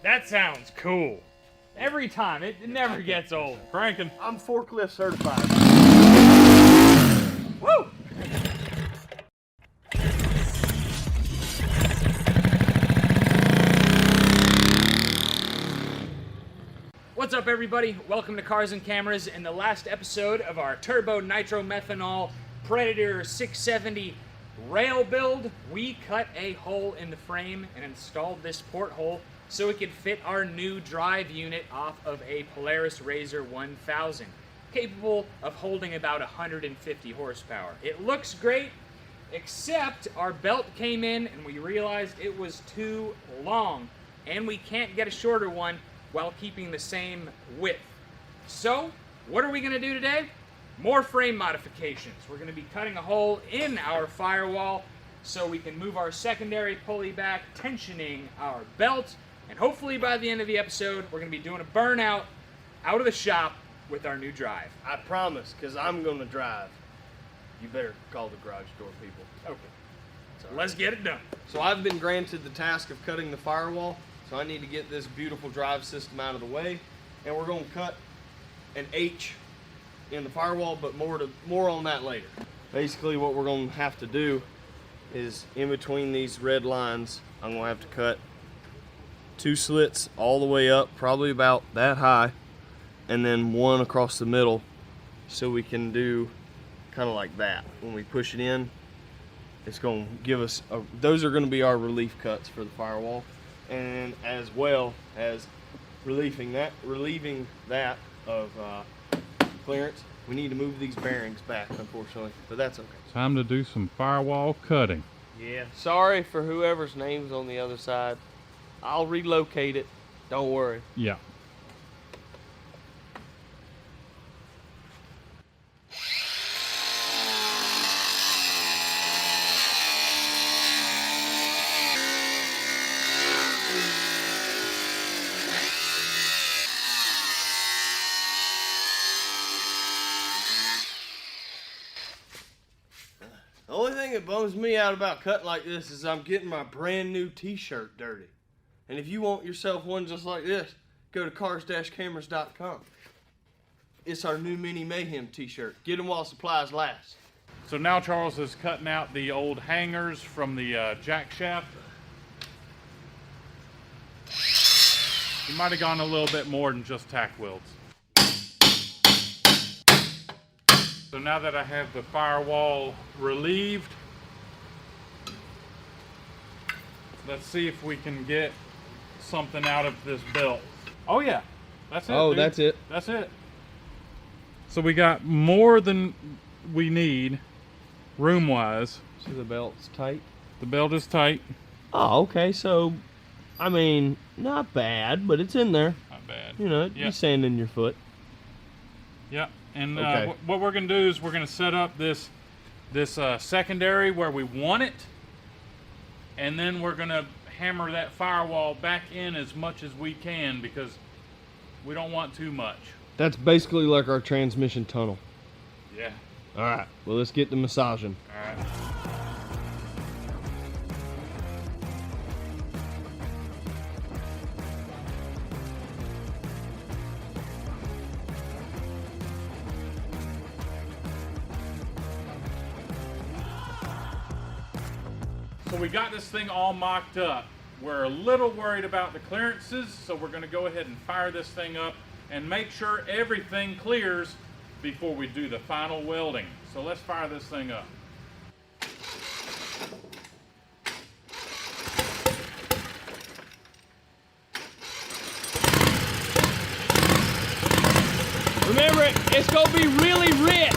That sounds cool. Every time, it never gets old. Cranking. I'm forklift certified. Woo! What's up, everybody? Welcome to Cars and Cameras. In the last episode of our turbo nitro methanol Predator 670 rail build, we cut a hole in the frame and installed this porthole so it could fit our new drive unit off of a Polaris RZR 1000, capable of holding about 150 horsepower. It looks great, except our belt came in and we realized it was too long, and we can't get a shorter one while keeping the same width. So, what are we gonna do today? More frame modifications. We're gonna be cutting a hole in our firewall so we can move our secondary pulley back, tensioning our belt, and hopefully by the end of the episode, we're gonna be doing a burnout out of the shop with our new drive. I promise, because I'm gonna drive. You better call the garage door people. Okay, so let's get it done. So I've been granted the task of cutting the firewall, so I need to get this beautiful drive system out of the way, and we're gonna cut an H in the firewall, but more on that later. Basically what we're gonna have to do is in between these red lines, I'm gonna have to cut 2 slits all the way up, probably about that high, and then 1 across the middle, so we can do kind of like that. When we push it in, it's gonna give us those are gonna be our relief cuts for the firewall, and as well as relieving that of clearance. We need to move these bearings back, unfortunately, but that's okay. Time to do some firewall cutting. Yeah. Sorry for whoever's name's on the other side. I'll relocate it. Don't worry. Yeah. The only thing that bums me out about cutting like this is I'm getting my brand new t-shirt dirty. And if you want yourself one just like this, go to Carsandcameras.com. It's our new Mini Mayhem t-shirt. Get them while supplies last. So now Charles is cutting out the old hangers from the jack shaft. He might have gone a little bit more than just tack welds. So now that I have the firewall relieved, let's see if we can get something out of this belt. Oh yeah, that's it. Oh, dude. that's it. That's it. So we got more than we need room-wise. So the belt's tight? The belt is tight. Oh, okay. So, I mean, not bad, but it's in there. Not bad. You know, you're sanding your foot. Yeah. And okay. What we're going to do is we're going to set up this secondary where we want it, and then we're going to hammer that firewall back in as much as we can because we don't want too much. That's basically like our transmission tunnel. Yeah. All right. Well, let's get to massaging. All right. So we got this thing all mocked up. We're a little worried about the clearances, so we're going to go ahead and fire this thing up and make sure everything clears before we do the final welding. So let's fire this thing up. Remember, it's going to be really rich.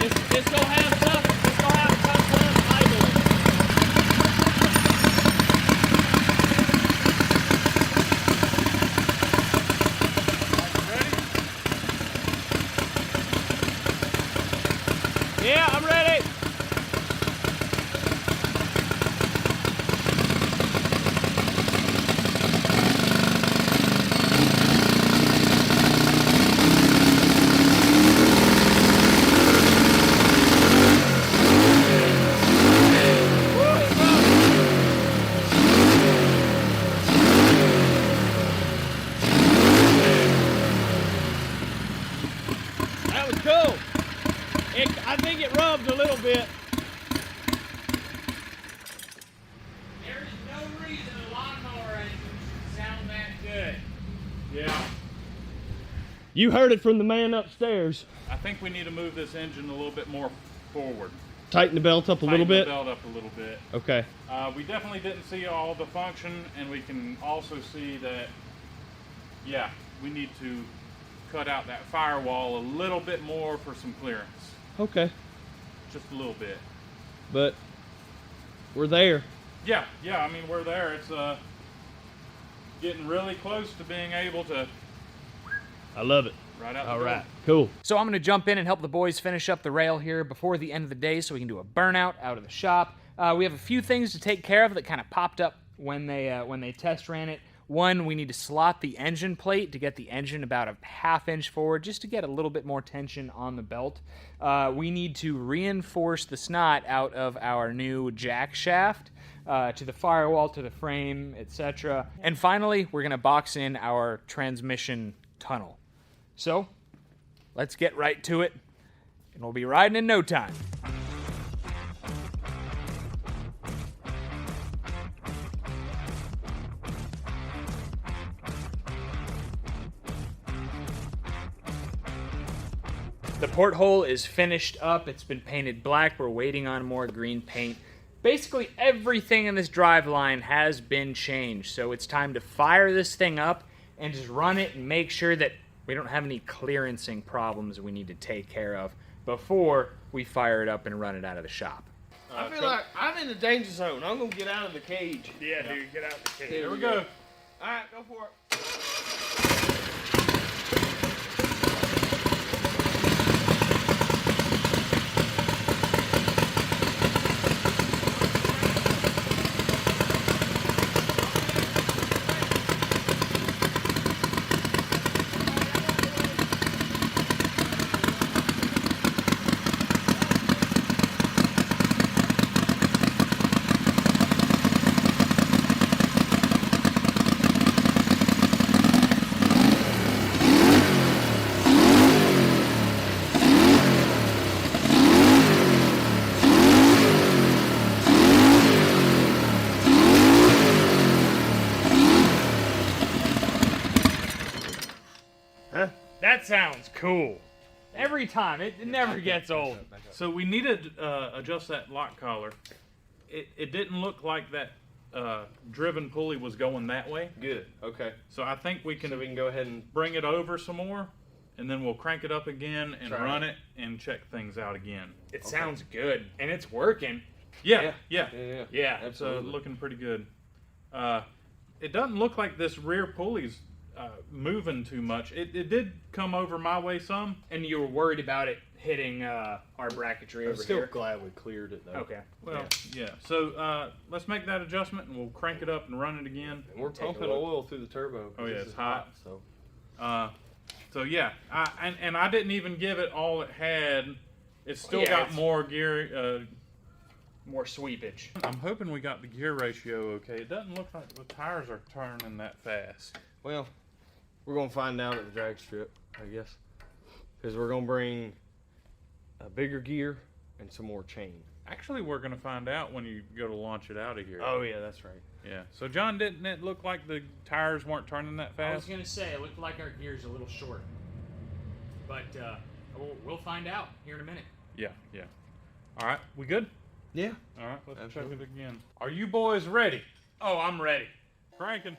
It's going to have stuff. It's going to have tough idling. Ready? Yeah, I'm ready. revved a little bit. There is no reason a lawnmower engine should sound that good. Yeah. You heard it from the man upstairs. I think we need to move this engine a little bit more forward. Tighten the belt up a little bit? Tighten the belt up a little bit. Okay. We definitely didn't see all the function, and we can also see that, yeah, we need to cut out that firewall a little bit more for some clearance. Okay. Just a little bit. But we're there. Yeah, I mean, we're there. It's getting really close to being able to... I love it. Right out the All door. right, cool. So I'm going to jump in and help the boys finish up the rail here before the end of the day so we can do a burnout out of the shop. We have a few things to take care of that kind of popped up when they test ran it. One, we need to slot the engine plate to get the engine about a ½ inch forward just to get a little bit more tension on the belt. We need to reinforce the snot out of our new jack shaft to the firewall, to the frame, etc. And finally, we're going to box in our transmission tunnel. So, let's get right to it, and we'll be riding in no time. The porthole is finished up. It's been painted black. We're waiting on more green paint. Basically, everything in this driveline has been changed, so it's time to fire this thing up and just run it and make sure that we don't have any clearancing problems we need to take care of before we fire it up and run it out of the shop. I feel like I'm in the danger zone. I'm going to get out of the cage. Yeah, dude, get out the cage. Here we go. All right, go for it. That sounds cool. Every time. It never gets old. So we needed to adjust that lock collar. It didn't look like that driven pulley was going that way. Good, okay. So I think we can go ahead and... bring it over some more, and then we'll crank it up again and Try run it and check things out again. It sounds good, and it's working. Yeah. Yeah. It's looking pretty good. It doesn't look like this rear pulley's moving too much. It did come over my way some. And you were worried about it hitting our bracketry over I'm still here. glad we cleared it, though. Okay. Well, yeah. So let's make that adjustment, and we'll crank it up and run it again. And we're Take a pumping look. oil through the turbo. Oh, yeah, This it's is hot. So So yeah, and I didn't even give it all it had. It's still Yeah, got it's- more gear. More sweepage. I'm hoping we got the gear ratio okay. It doesn't look like the tires are turning that fast. well, we're going to find out at the drag strip, I guess. Because we're going to bring a bigger gear and some more chain. Actually, we're going to find out when you go to launch it out of here. Oh, yeah, that's right. Yeah. So, John, didn't it look like the tires weren't turning that I was fast? going to say, it looked like our gear's a little short. But we'll find out here in a minute. Yeah. All right, we good? Yeah. All right, let's Absolutely. check it again. Are you boys ready? Oh, I'm ready. Cranking.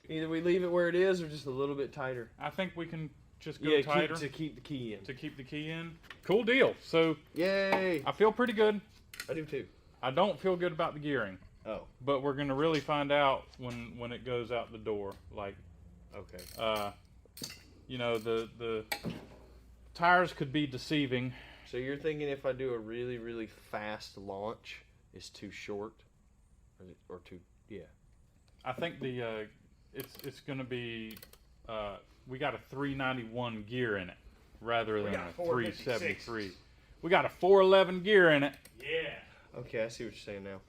Either we leave it where it is or just a little bit tighter. I think we can just go tighter? to keep the key in. To keep the key in? Cool deal. So, Yay! I feel pretty good. I do too. I don't feel good about the gearing. Oh. But we're going to really find out when it goes out the door. Like, okay. You know, the tires could be deceiving. So you're thinking if I do a really, really fast launch, it's too short? Or too, yeah. I think it's going to be, we got a 391 gear in it rather than a 373. We got a 411 gear in it. Yeah. Okay, I see what you're saying now.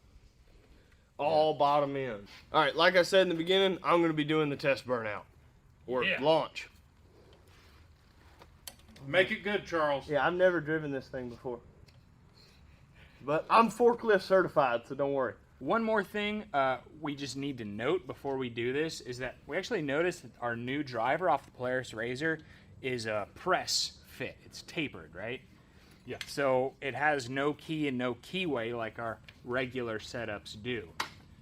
All bottom end. All right, like I said in the beginning, I'm going to be doing the test burnout. Or launch. Make it good, Charles. Yeah, I've never driven this thing before. But I'm forklift certified, so don't worry. One more thing we just need to note before we do this is that we actually noticed that our new driver off the Polaris RZR is a press fit. It's tapered, right? Yeah. So it has no key and no keyway like our regular setups do.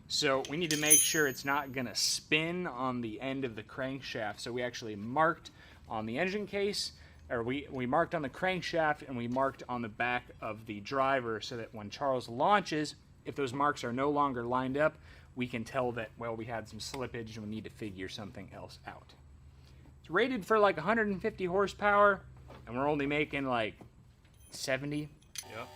So we need to make sure it's not going to spin on the end of the crankshaft. So we actually marked on the engine case, or we marked on the crankshaft, and we marked on the back of the driver so that when Charles launches, if those marks are no longer lined up, we can tell that, well, we had some slippage and we need to figure something else out. It's rated for like 150 horsepower, and we're only making like 70. Yep.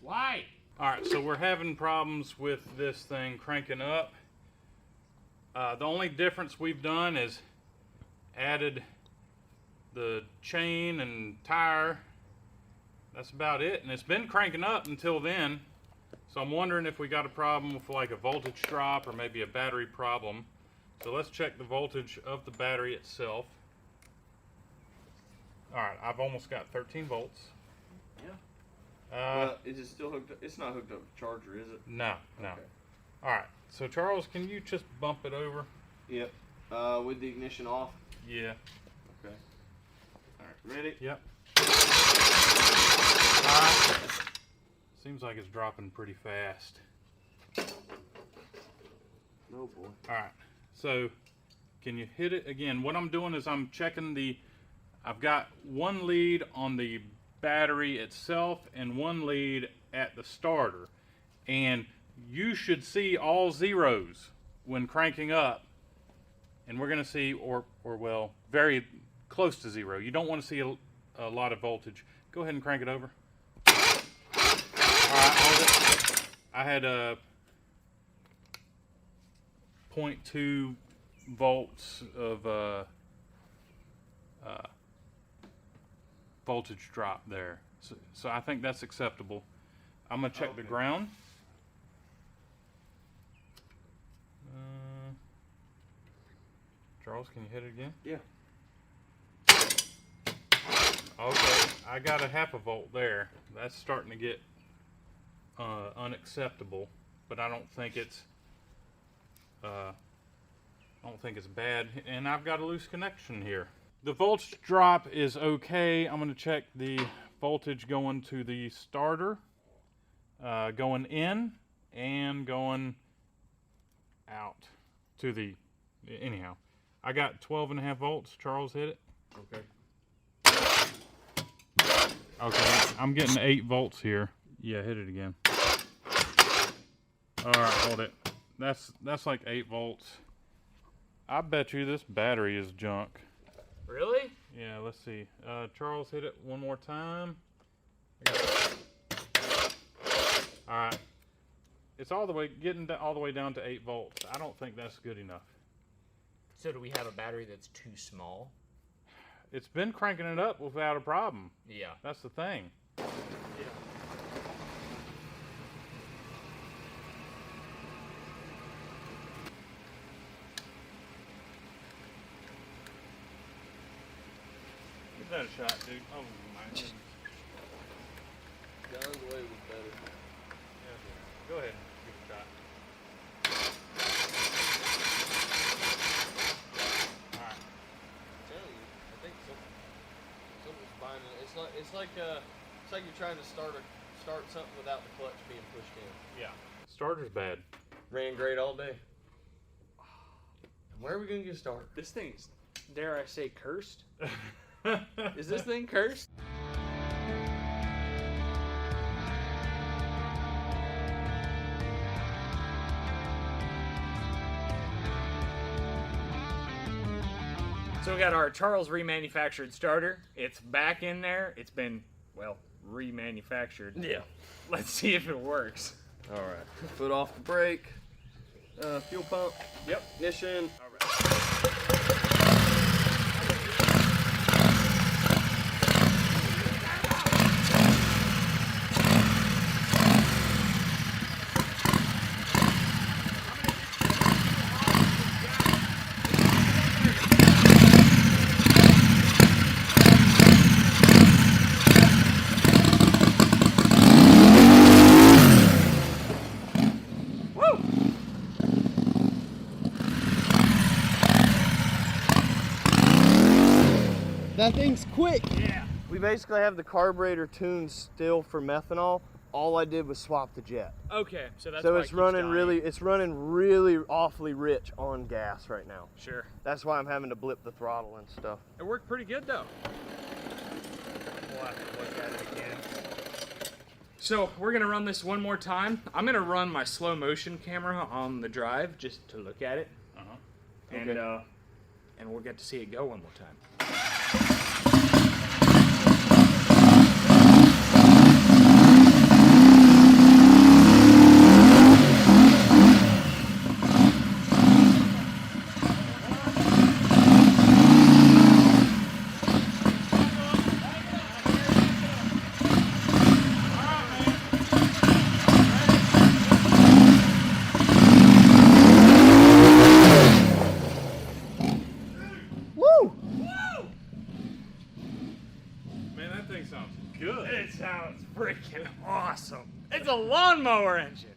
Why? All right, so we're having problems with this thing cranking up. The only difference we've done is added the chain and tire. That's about it, and it's been cranking up until then. So I'm wondering if we got a problem with like a voltage drop or maybe a battery problem. So let's check the voltage of the battery itself. All right, I've almost got 13 volts. Well, is it still hooked up? It's not hooked up to the charger, is it? No, no. Okay. All right, so Charles, can you just bump it over? Yep. With the ignition off? Yeah. Okay. All right, ready? Yep. All right. Seems like it's dropping pretty fast. Oh boy. All right, so can you hit it again? What I'm doing is I'm checking I've got one lead on the battery itself and one lead at the starter, and you should see all zeros when cranking up, and we're going to see or well, very close to zero. You don't want to see a lot of voltage. Go ahead and crank it over. All right, hold it. I had a 0.2 volts of voltage drop there, so I think that's acceptable. I'm gonna check the ground. Charles, can you hit it again? Yeah. Okay, I got a half a volt there. That's starting to get unacceptable, but I don't think it's bad. And I've got a loose connection here. The voltage drop is okay. I'm going to check the voltage going to the starter, going in and going out to the, anyhow. I got 12.5 volts. Charles, hit it. Okay. Okay, I'm getting 8 volts here. Yeah, hit it again. All right, hold it. That's like 8 volts. I bet you this battery is junk. Really? Yeah, let's see. Charles, hit it one more time. All right. It's all the way all the way down to 8 volts. I don't think that's good enough. So do we have a battery that's too small? It's been cranking it up without a problem. Yeah. That's the thing. Give that a shot, dude. Oh my goodness. John's way was better. Yeah, go ahead and give it a shot. Alright. I'm telling you, I think something's binding it. It's like you're trying to start something without the clutch being pushed in. Yeah. Starter's bad. Ran great all day. Where are we gonna get started? This thing's, dare I say, cursed? Is this thing cursed? So we got our Charles remanufactured starter. It's back in there. It's been, well, remanufactured. Yeah. Let's see if it works. All right. Foot off the brake. Fuel pump. Yep. Ignition. All right. That thing's quick. Yeah. We basically have the carburetor tuned still for methanol. All I did was swap the jet. Okay, so that's So why it's it keeps running dying. it's running really awfully rich on gas right now. Sure. That's why I'm having to blip the throttle and stuff. It worked pretty good though. We'll have to look at it again. So we're gonna run this one more time. I'm gonna run my slow motion camera on the drive just to look at it. And Okay. And we'll get to see it go one more time. Woo! Man, that thing sounds good. It sounds freaking awesome. It's a lawnmower engine.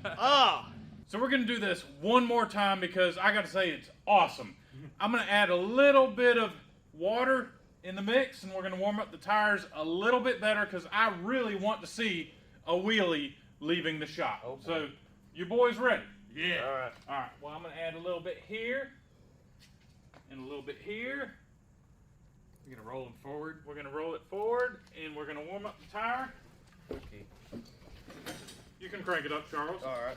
Ah. So we're gonna do this one more time because I gotta say it's awesome. I'm gonna add a little bit of water in the mix and we're gonna warm up the tires a little bit better because I really want to see a wheelie leaving the shop. Oh, boy. So, you boys ready? Yeah. All right. All right, well, I'm gonna add a little bit here and a little bit here. We're gonna roll them forward. We're gonna roll it forward and we're gonna warm up the tire. Okay. You can crank it up, Charles. All right.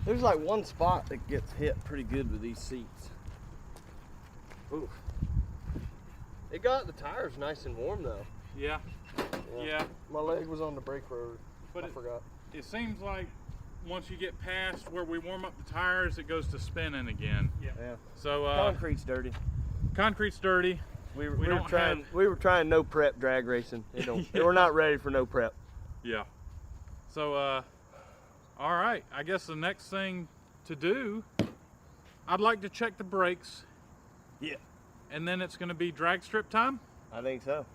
There's like one spot that gets hit pretty good with these seats. Oof. It got the tires nice and warm though. Yeah. Yeah. My leg was on the brake road. But I forgot. It seems like once you get past where we warm up the tires, it goes to spinning again. Yeah. Yeah. So Concrete's dirty. concrete's dirty. We We were don't trying. have- We were trying no prep drag racing. We're not ready for no prep. Yeah. So all right. I guess the next thing to do, I'd like to check the brakes, Yeah. and then it's going to be drag strip time. I think so.